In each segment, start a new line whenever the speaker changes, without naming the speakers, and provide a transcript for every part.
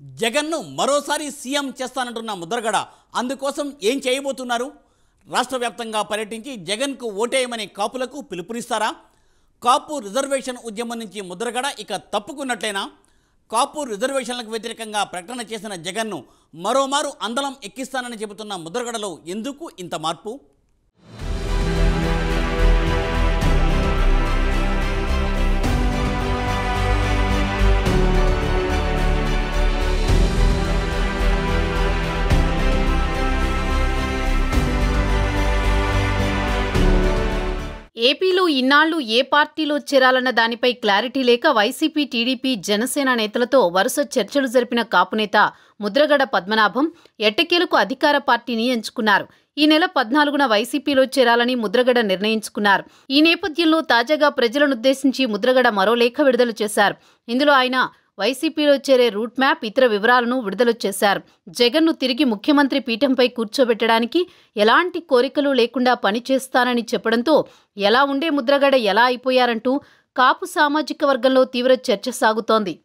జగన్ను మరోసారి సీఎం చేస్తానంటున్న ముద్రగడ అందుకోసం ఏం చేయబోతున్నారు? రాష్ట్ర వ్యాప్తంగా పర్యటించి జగన్కు ఓటేయమని కాపులకు పిలుపునిస్తారా? కాపు రిజర్వేషన్ ఉద్యమం నుంచి ముద్రగడ ఇక తప్పుకున్నట్లేనా? కాపు రిజర్వేషన్లకు వ్యతిరేకంగా ప్రకటన చేసిన జగన్ను మరోమారు అందలం ఎక్కిస్తానని చెబుతున్న ముద్రగడలో ఎందుకు ఇంత మార్పు?
ఏపీలో ఇన్నాళ్లు ఏ పార్టీలో చేరాలన్న దానిపై క్లారిటీ లేక వైసీపీ, టీడీపీ, జనసేన నేతలతో వరుస చర్చలు జరిపిన కాపు నేత ముద్రగడ పద్మనాభం ఎట్టకేలకు అధికార పార్టీని ఎంచుకున్నారు. ఈ నెల 14న వైసీపీలో చేరాలని ముద్రగడ నిర్ణయించుకున్నారు. ఈ నేపథ్యంలో తాజాగా ప్రజలనుద్దేశించి ముద్రగడ మరో లేఖ విడుదల చేశారు. ఇందులో ఆయన వైసీపీలో చేరే రూట్ మ్యాప్, ఇతర వివరాలను విడుదల చేశారు. జగన్ను తిరిగి ముఖ్యమంత్రి పీఠంపై కూర్చోబెట్టడానికి ఎలాంటి కోరికలు లేకుండా పనిచేస్తానని చెప్పడంతో ఎలా ఉండే ముద్రగడ ఎలా అయిపోయారంటూ కాపు సామాజిక వర్గంలో తీవ్ర చర్చ సాగుతోంది.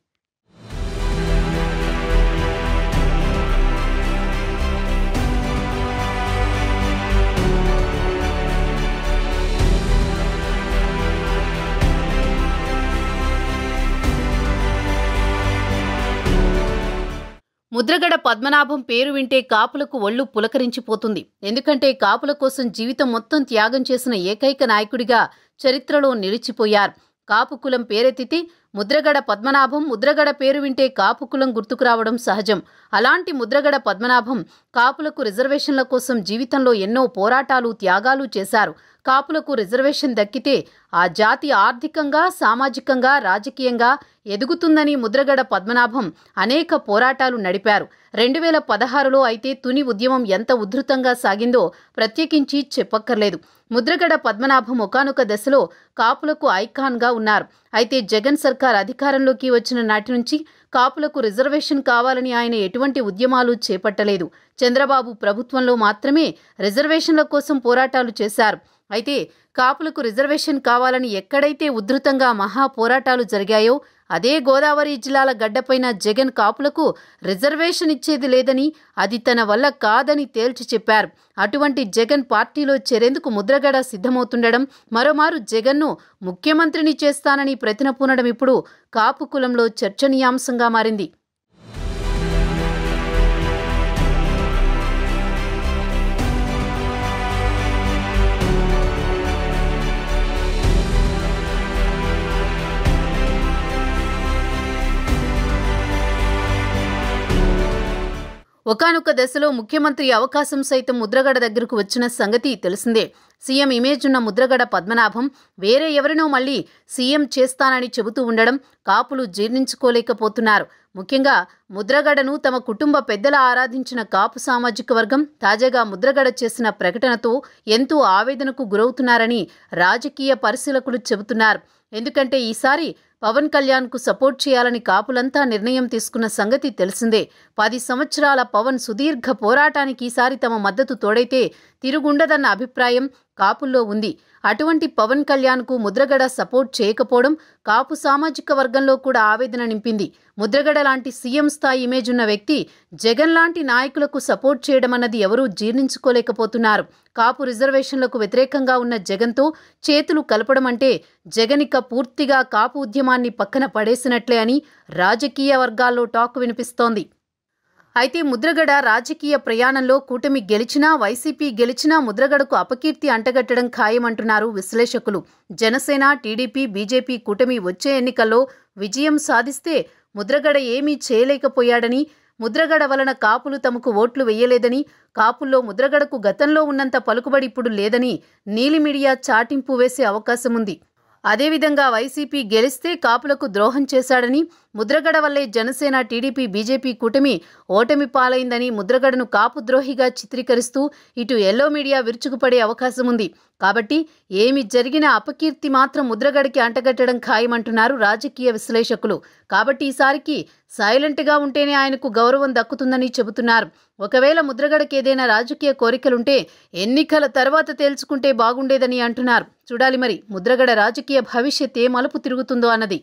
ముద్రగడ పద్మనాభం పేరు వింటే కాపులకు ఒళ్ళు పులకరించిపోతుంది. ఎందుకంటే కాపుల కోసం జీవితం మొత్తం త్యాగం చేసిన ఏకైక నాయకుడిగా చరిత్రలో నిలిచిపోయారు. కాపు కులం పేరెత్తితే ముద్రగడ పద్మనాభం, ముద్రగడ పేరు వింటే కాపు కులం గుర్తుకు రావడం సహజం. అలాంటి ముద్రగడ పద్మనాభం కాపులకు రిజర్వేషన్ల కోసం జీవితంలో ఎన్నో పోరాటాలు, త్యాగాలు చేశారు. కాపులకు రిజర్వేషన్ దక్కితే ఆ జాతి ఆర్థికంగా, సామాజికంగా, రాజకీయంగా ఎదుగుతుందని ముద్రగడ పద్మనాభం అనేక పోరాటాలు నడిపారు. 2016లో అయితే తుని ఉద్యమం ఎంత ఉధృతంగా సాగిందో ప్రత్యేకించి చెప్పక్కర్లేదు. ముద్రగడ పద్మనాభం ఒకానొక దశలో కాపులకు ఐకాన్గా ఉన్నారు. అయితే జగన్ సర్కార్ అధికారంలోకి వచ్చిన నాటి నుంచి కాపులకు రిజర్వేషన్ కావాలని ఆయన ఎటువంటి ఉద్యమాలు చేపట్టలేదు. చంద్రబాబు ప్రభుత్వంలో మాత్రమే రిజర్వేషన్ల కోసం పోరాటాలు చేశారు. అయితే కాపులకు రిజర్వేషన్ కావాలని ఎక్కడైతే ఉధృతంగా మహా పోరాటాలు జరిగాయో అదే గోదావరి జిల్లాల గడ్డపైన జగన్ కాపులకు రిజర్వేషన్ ఇచ్చేది లేదని, అది తన వల్ల కాదని తేల్చి చెప్పారు. అటువంటి జగన్ పార్టీలో చేరేందుకు ముద్రగడ సిద్ధమవుతుండడం, మరోమారు జగన్ను ముఖ్యమంత్రిని చేస్తానని ప్రతినపూనడం ఇప్పుడు కాపు కులంలో చర్చనీయాంశంగా మారింది. ఒకానొక దశలో ముఖ్యమంత్రి అవకాశం సైతం ముద్రగడ దగ్గరకు వచ్చిన సంగతి తెలిసిందే. సీఎం ఇమేజ్ ఉన్న ముద్రగడ పద్మనాభం వేరే ఎవరినో మళ్లీ సీఎం చేస్తానని చెబుతూ ఉండడం కాపులు జీర్ణించుకోలేకపోతున్నారు. ముఖ్యంగా ముద్రగడను తమ కుటుంబ పెద్దల ఆరాధించిన కాపు సామాజిక వర్గం తాజాగా ముద్రగడ చేసిన ప్రకటనతో ఎంతో ఆవేదనకు గురవుతున్నారని రాజకీయ పరిశీలకులు చెబుతున్నారు. ఎందుకంటే ఈసారి పవన్ కళ్యాణ్కు సపోర్ట్ చేయాలని కాపులంతా నిర్ణయం తీసుకున్న సంగతి తెలిసిందే. 10 సంవత్సరాల పవన్ సుదీర్ఘ పోరాటానికి ఈసారి తమ మద్దతు తోడైతే తిరుగుండదన్న అభిప్రాయం కాపుల్లో ఉంది. అటువంటి పవన్ కళ్యాణ్కు ముద్రగడ సపోర్ట్ చేయకపోవడం కాపు సామాజిక వర్గంలో కూడా ఆవేదన నింపింది. ముద్రగడ లాంటి సీఎం స్థాయి ఇమేజ్ ఉన్న వ్యక్తి జగన్ లాంటి నాయకులకు సపోర్ట్ చేయడం అన్నది ఎవరూ జీర్ణించుకోలేకపోతున్నారు. కాపు రిజర్వేషన్లకు వ్యతిరేకంగా ఉన్న జగన్తో చేతులు కలపడం అంటే జగనిక పూర్తిగా కాపు ఉద్యమాన్ని పక్కన పడేసినట్లే అని రాజకీయ వర్గాల్లో టాక్ వినిపిస్తోంది. అయితే ముద్రగడ రాజకీయ ప్రయాణంలో కూటమి గెలిచినా, వైసీపీ గెలిచినా ముద్రగడకు అపకీర్తి అంటగట్టడం ఖాయమంటున్నారు విశ్లేషకులు. జనసేన, టీడీపీ, బీజేపీ కూటమి వచ్చే ఎన్నికల్లో విజయం సాధిస్తే ముద్రగడ ఏమీ చేయలేకపోయాడని, ముద్రగడ వలన కాపులు తమకు ఓట్లు వెయ్యలేదని, కాపుల్లో ముద్రగడకు గతంలో ఉన్నంత పలుకుబడి ఇప్పుడు లేదని నీలి మీడియా చాటింపు వేసే అవకాశముంది. అదేవిధంగా వైసీపీ గెలిస్తే కాపులకు ద్రోహం చేశాడని, ముద్రగడ వల్లే జనసేన, టీడీపీ, బీజేపీ కూటమి ఓటమి పాలైందని ముద్రగడను కాపు ద్రోహిగా చిత్రీకరిస్తూ ఇటు ఎల్లో మీడియా విరుచుకుపడే అవకాశం ఉంది. కాబట్టి ఏమి జరిగినా అపకీర్తి మాత్రం ముద్రగడకి అంటగట్టడం ఖాయమంటున్నారు రాజకీయ విశ్లేషకులు. కాబట్టి ఈసారికి సైలెంట్గా ఉంటేనే ఆయనకు గౌరవం దక్కుతుందని చెబుతున్నారు. ఒకవేళ ముద్రగడకి ఏదైనా రాజకీయ కోరికలుంటే ఎన్నికల తర్వాత తేల్చుకుంటే బాగుండేదని అంటున్నారు. చూడాలి మరి ముద్రగడ రాజకీయ భవిష్యత్ ఏ మలుపు తిరుగుతుందో అన్నది.